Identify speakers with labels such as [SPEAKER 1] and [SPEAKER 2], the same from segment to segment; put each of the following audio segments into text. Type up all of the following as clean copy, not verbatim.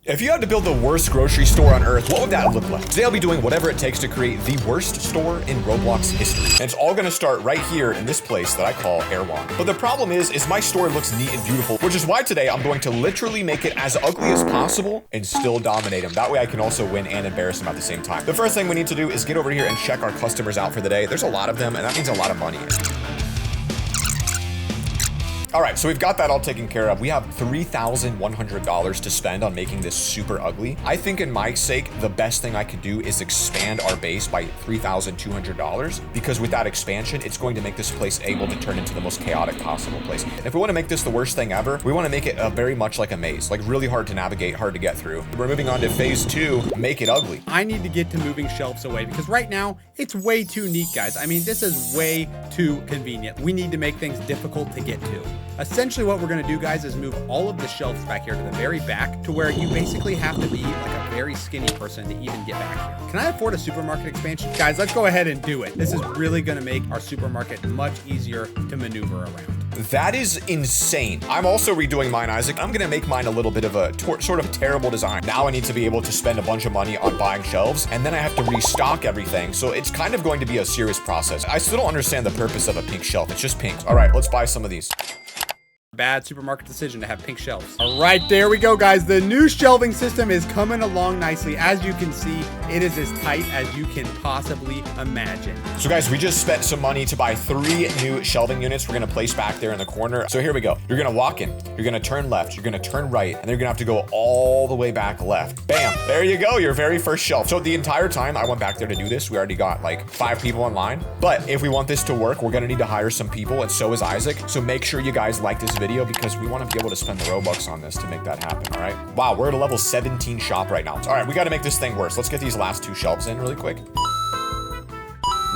[SPEAKER 1] If you had to build the worst grocery store on earth, what would that look like? Today I'll be doing whatever it takes to create the worst store in Roblox history. And it's all gonna start right here in this place that I call Erewhon. But the problem is my store looks neat and beautiful, which is why today I'm going to literally make it as ugly as possible and still dominate them. That way I can also win and embarrass them at the same time. The first thing we need to do is get over here and check our customers out for the day. There's a lot of them, and that means a lot of money. All right, so we've got that all taken care of. We have $3,100 to spend on making this super ugly. I think in my sake, the best thing I could do is expand our base by $3,200 because with that expansion, it's going to make this place able to turn into the most chaotic possible place. And if we want to make this the worst thing ever, we want to make it very much like a maze, like really hard to navigate, hard to get through. We're moving on to phase 2, make it ugly.
[SPEAKER 2] I need to get to moving shelves away because right now it's way too neat, guys. I mean, this is way too convenient. We need to make things difficult to get to. Essentially what we're going to do, guys, is move all of the shelves back here to the very back to where you basically have to be like a very skinny person to even get back here. Can I afford a supermarket expansion? Guys, let's go ahead and do it. This is really going to make our supermarket much easier to maneuver around.
[SPEAKER 1] That is insane. I'm also redoing mine, Isaac. I'm gonna make mine a little bit of a sort of terrible design. Now I need to be able to spend a bunch of money on buying shelves, and then I have to restock everything. So it's kind of going to be a serious process. I still don't understand the purpose of a pink shelf. It's just pink. All right, let's buy some of these.
[SPEAKER 2] Bad supermarket decision to have pink shelves. All right, there we go, guys. The new shelving system is coming along nicely. As you can see, it is as tight as you can possibly imagine.
[SPEAKER 1] So guys, we just spent some money to buy 3 new shelving units. We're gonna place back there in the corner. So here we go. You're gonna walk in, you're gonna turn left, you're gonna turn right, and then you're gonna have to go all the way back left. Bam, there you go, your very first shelf. So the entire time I went back there to do this, we already got like 5 people in line. But if we want this to work, we're gonna need to hire some people, and so is Isaac. So make sure you guys like this video because we want to be able to spend the Robux on this to make that happen, all right? Wow, we're at a level 17 shop right now. All right, we got to make this thing worse. Let's get these last 2 shelves in really quick.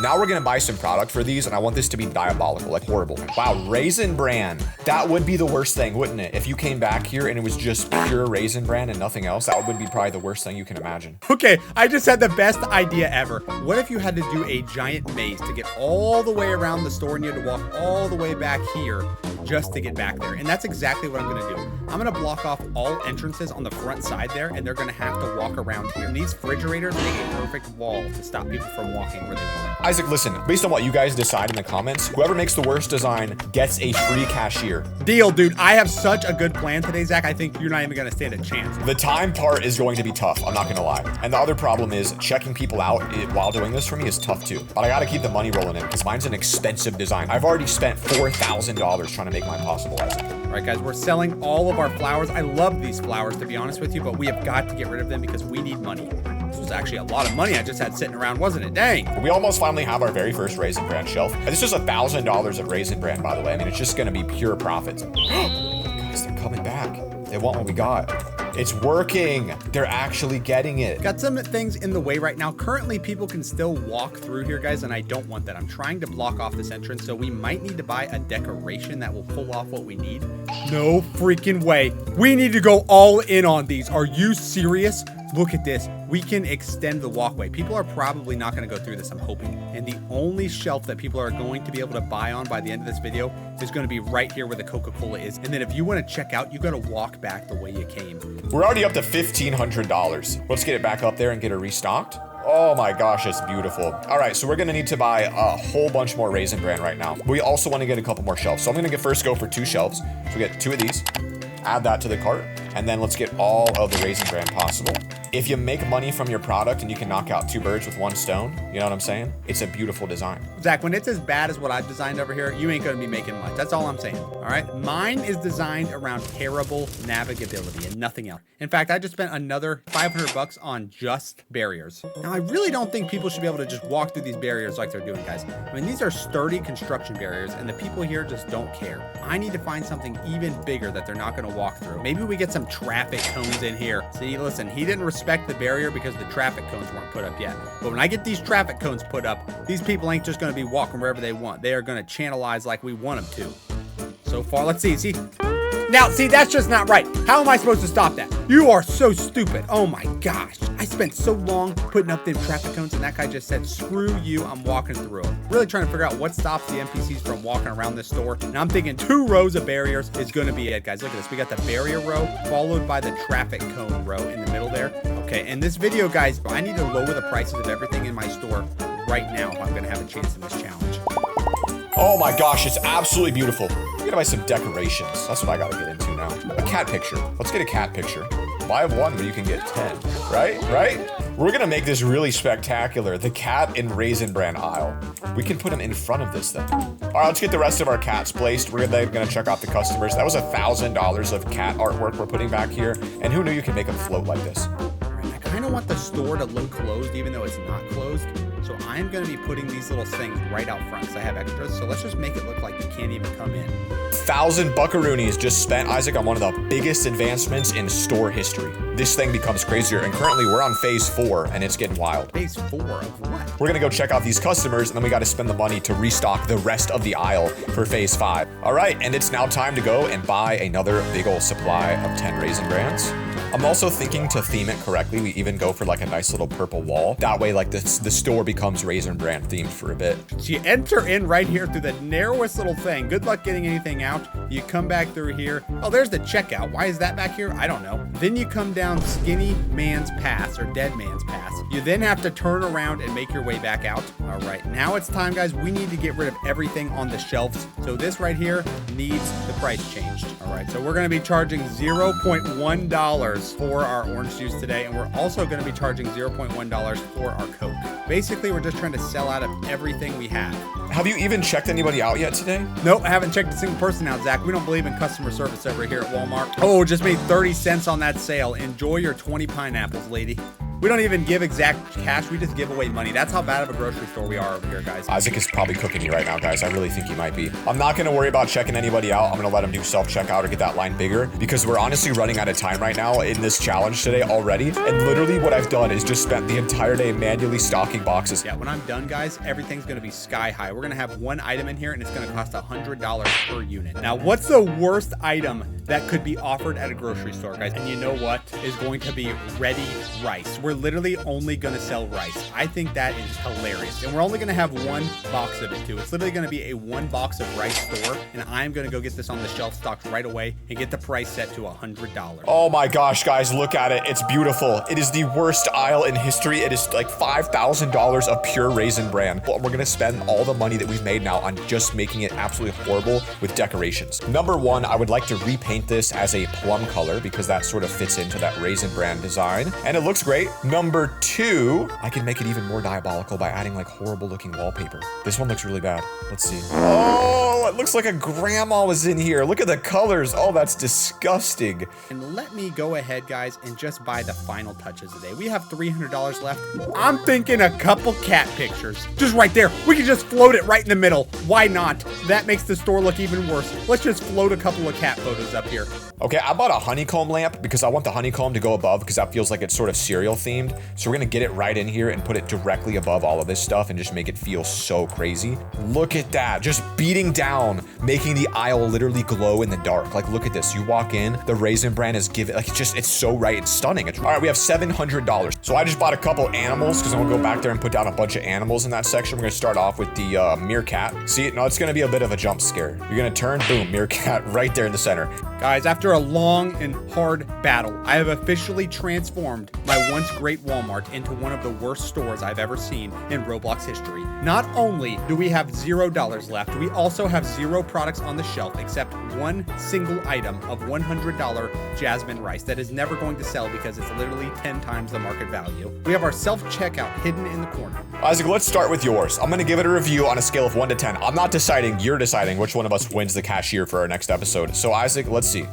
[SPEAKER 1] Now we're gonna buy some product for these, and I want this to be diabolical, like horrible. Wow, Raisin Bran. That would be the worst thing, wouldn't it? If you came back here and it was just pure Raisin Bran and nothing else, that would be probably the worst thing you can imagine.
[SPEAKER 2] Okay, I just had the best idea ever. What if you had to do a giant maze to get all the way around the store and you had to walk all the way back here just to get back there? And that's exactly what I'm gonna do. I'm gonna block off all entrances on the front side there, and they're gonna have to walk around here. And these refrigerators make a perfect wall to stop people from walking where they want.
[SPEAKER 1] Isaac, listen, based on what you guys decide in the comments, whoever makes the worst design gets a free cashier.
[SPEAKER 2] Deal, dude. I have such a good plan today, Zach. I think you're not even gonna stand a chance.
[SPEAKER 1] The time part is going to be tough, I'm not gonna lie. And the other problem is checking people out while doing this for me is tough too. But I gotta keep the money rolling in because mine's an expensive design. I've already spent $4,000 trying to make mine possible, Isaac.
[SPEAKER 2] All right, guys, we're selling all of our flowers. I love these flowers, to be honest with you, but we have got to get rid of them because we need money. This was actually a lot of money I just had sitting around, wasn't it? Dang.
[SPEAKER 1] We almost finally have our very first Raisin Bran shelf. And this is $1,000 of Raisin Bran, by the way. I mean, it's just gonna be pure profits. Guys, they're coming back. They want what we got. It's working. They're actually getting it.
[SPEAKER 2] Got some things in the way right now. Currently, people can still walk through here, guys, and I don't want that. I'm trying to block off this entrance, so we might need to buy a decoration that will pull off what we need. No freaking way. We need to go all in on these. Are you serious? Look at this. We can extend the walkway. People are probably not going to go through this, I'm hoping. And the only shelf that people are going to be able to buy on by the end of this video is going to be right here where the Coca-Cola is. And then if you want to check out, you got to walk back the way you came.
[SPEAKER 1] We're already up to $1,500. Let's get it back up there and get it restocked. Oh my gosh, it's beautiful. All right, so we're gonna need to buy a whole bunch more Raisin Bran right now. We also want to get a couple more shelves. So I'm gonna first go for 2 shelves. So we get 2 of these, add that to the cart, and then let's get all of the Raisin Bran possible. If you make money from your product and you can knock out 2 birds with 1 stone, you know what I'm saying? It's a beautiful design.
[SPEAKER 2] Zach, when it's as bad as what I've designed over here, you ain't gonna be making much. That's all I'm saying, all right? Mine is designed around terrible navigability and nothing else. In fact, I just spent another $500 on just barriers. Now, I really don't think people should be able to just walk through these barriers like they're doing, guys. I mean, these are sturdy construction barriers, and the people here just don't care. I need to find something even bigger that they're not gonna walk through. Maybe we get some traffic cones in here. See, listen, he didn't respect the barrier because the traffic cones weren't put up yet. But when I get these traffic cones put up, these people ain't just gonna be walking wherever they want. They are gonna channelize like we want them to. So far, let's see. Now, see, that's just not right. How am I supposed to stop that? You are so stupid. Oh my gosh. I spent so long putting up them traffic cones, and that guy just said, screw you, I'm walking through them. Really trying to figure out what stops the NPCs from walking around this store. And I'm thinking 2 rows of barriers is gonna be it, guys. Look at this. We got the barrier row followed by the traffic cone row in the middle there. Okay, in this video, guys, I need to lower the prices of everything in my store right now if I'm gonna have a chance in this challenge.
[SPEAKER 1] Oh my gosh, it's absolutely beautiful. I'm gonna buy some decorations. That's what I gotta get into now. A cat picture. Let's get a cat picture. Buy 1 when you can get 10. Right? We're gonna make this really spectacular. The cat and Raisin Bran aisle. We can put them in front of this thing. All right, let's get the rest of our cats placed. We're gonna check out the customers. That was $1,000 of cat artwork we're putting back here. And who knew you can make them float like this?
[SPEAKER 2] I kind of want the store to look closed even though it's not closed. So I'm going to be putting these little things right out front because I have extras. So let's just make it look like you can't even come in.
[SPEAKER 1] 1,000 buckaroonies just spent, Isaac, on one of the biggest advancements in store history. This thing becomes crazier, and currently we're on phase 4, and it's getting wild.
[SPEAKER 2] Phase 4 of what?
[SPEAKER 1] We're gonna go check out these customers, and then we gotta spend the money to restock the rest of the aisle for phase 5. All right, and it's now time to go and buy another big old supply of 10 Raisin Brans. I'm also thinking to theme it correctly. We even go for like a nice little purple wall. That way, like the store becomes Raisin Bran themed for a bit.
[SPEAKER 2] So you enter in right here through the narrowest little thing. Good luck getting anything out. You come back through here. Oh, there's the checkout. Why is that back here? I don't know. Then you come down Skinny Man's Pass or Dead Man's Pass. You then have to turn around and make your way back out. All right, now it's time, guys. We need to get rid of everything on the shelves. So this right here needs the price changed. All right, so we're gonna be charging $0.1 for our orange juice today, and we're also going to be charging $0.1 for our Coke. Basically, we're just trying to sell out of everything we have.
[SPEAKER 1] Have you even checked anybody out yet today?
[SPEAKER 2] Nope, I haven't checked a single person out, Zach. We don't believe in customer service over here at Walmart. Oh, just made 30 cents on that sale. Enjoy your 20 pineapples, lady. We don't even give exact cash. We just give away money. That's how bad of a grocery store we are over here, guys.
[SPEAKER 1] Isaac is probably cooking me right now, guys. I really think he might be. I'm not going to worry about checking anybody out. I'm going to let him do self-checkout or get that line bigger because we're honestly running out of time right now in this challenge today already. And literally what I've done is just spent the entire day manually stocking boxes.
[SPEAKER 2] Yeah, when I'm done, guys, everything's going to be sky high. We're going to have one item in here and it's going to cost $100 per unit. Now, what's the worst item that could be offered at a grocery store, guys? And you know what is going to be ready rice. We're literally only going to sell rice. I think that is hilarious. And we're only going to have 1 box of it too. It's literally going to be a 1 box of rice store. And I'm going to go get this on the shelf stocked right away and get the price set to $100.
[SPEAKER 1] Oh my gosh, guys, look at it. It's beautiful. It is the worst aisle in history. It is like $5,000 of pure Raisin Bran. But we're going to spend all the money that we've made now on just making it absolutely horrible with decorations. Number 1, I would like to repaint this as a plum color because that sort of fits into that Raisin Bran design. And it looks great. Number 2, I can make it even more diabolical by adding like horrible looking wallpaper. This one looks really bad. Let's see. Oh, it looks like a grandma was in here. Look at the colors. Oh, that's disgusting.
[SPEAKER 2] And let me go ahead, guys, and just buy the final touches today. We have $300 left. I'm thinking a couple cat pictures. Just right there. We can just float it right in the middle. Why not? That makes the store look even worse. Let's just float a couple of cat photos up here.
[SPEAKER 1] Okay, I bought a honeycomb lamp because I want the honeycomb to go above because that feels like it's sort of cereal themed. So we're gonna get it right in here and put it directly above all of this stuff and just make it feel so crazy. Look at that, just beating down, making the aisle literally glow in the dark. Like, look at this, you walk in, the Raisin Bran is given, like, it's so right, it's stunning. All right, we have $700. So I just bought a couple animals because I'm gonna go back there and put down a bunch of animals in that section. We're gonna start off with the meerkat. See, no, it's gonna be a bit of a jump scare. You're gonna turn, boom, meerkat right there in the center.
[SPEAKER 2] Guys, after a long and hard battle, I have officially transformed my once great Walmart into one of the worst stores I've ever seen in Roblox history. Not only do we have $0 left, we also have 0 products on the shelf except 1 single item of $100 jasmine rice that is never going to sell because it's literally 10 times the market value. We have our self-checkout hidden in the corner.
[SPEAKER 1] Isaac, let's start with yours. I'm gonna give it a review on a scale of 1 to 10. I'm not deciding, you're deciding which one of us wins the cashier for our next episode. So Isaac, let's see.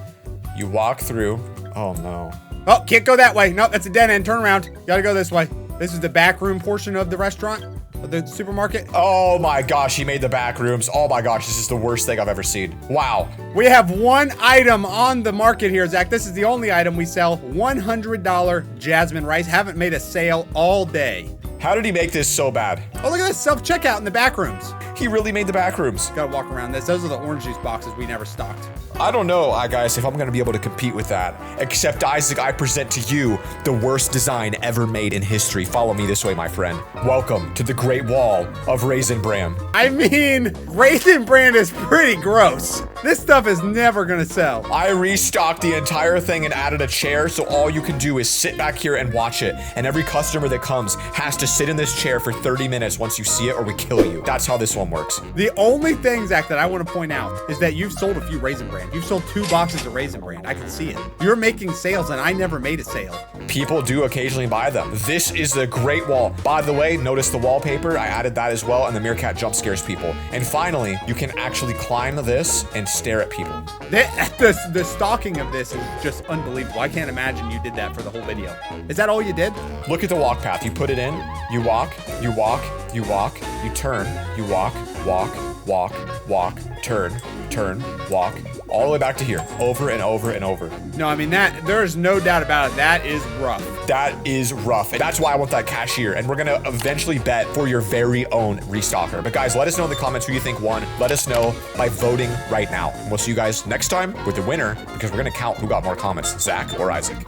[SPEAKER 1] You walk through. Oh no.
[SPEAKER 2] Oh, can't go that way. No, that's a dead end. Turn around. Gotta go this way. This is the back room portion of the restaurant, of the supermarket.
[SPEAKER 1] Oh my gosh, he made the back rooms. Oh my gosh, this is the worst thing I've ever seen. Wow.
[SPEAKER 2] We have 1 item on the market here, Zach. This is the only item we sell. $100 jasmine rice. Haven't made a sale all day.
[SPEAKER 1] How did he make this so bad?
[SPEAKER 2] Oh, look at this self-checkout in the back rooms.
[SPEAKER 1] He really made the back rooms.
[SPEAKER 2] Gotta walk around this. Those are the orange juice boxes we never stocked.
[SPEAKER 1] I don't know, guys, if I'm gonna be able to compete with that. Except, Isaac, I present to you the worst design ever made in history. Follow me this way, my friend. Welcome to the Great Wall of Raisin Bran.
[SPEAKER 2] I mean, Raisin Bran is pretty gross. This stuff is never gonna sell.
[SPEAKER 1] I restocked the entire thing and added a chair, so all you can do is sit back here and watch it. And every customer that comes has to sit in this chair for 30 minutes once you see it, or we kill you. That's how this one works.
[SPEAKER 2] The only thing, Zach, that I want to point out is that you've sold a few Raisin Bran. You've sold 2 boxes of Raisin Bran. I can see it. You're making sales, and I never made a sale.
[SPEAKER 1] People do occasionally buy them. This is the Great Wall. By the way, notice the wallpaper. I added that as well, and the meerkat jump scares people. And finally, you can actually climb this and stare at people.
[SPEAKER 2] The stalking of this is just unbelievable. I can't imagine you did that for the whole video. Is that all you did?
[SPEAKER 1] Look at the walk path. You put it in, you walk, you walk, you walk, you turn, you walk, walk, walk, walk, turn, walk, all the way back to here, over and over and over.
[SPEAKER 2] No, I mean, there's no doubt about it. That is rough.
[SPEAKER 1] That is rough. And that's why I want that cashier. And we're gonna eventually bet for your very own restocker. But guys, let us know in the comments who you think won. Let us know by voting right now. And we'll see you guys next time with the winner, because we're gonna count who got more comments, Zach or Isaac.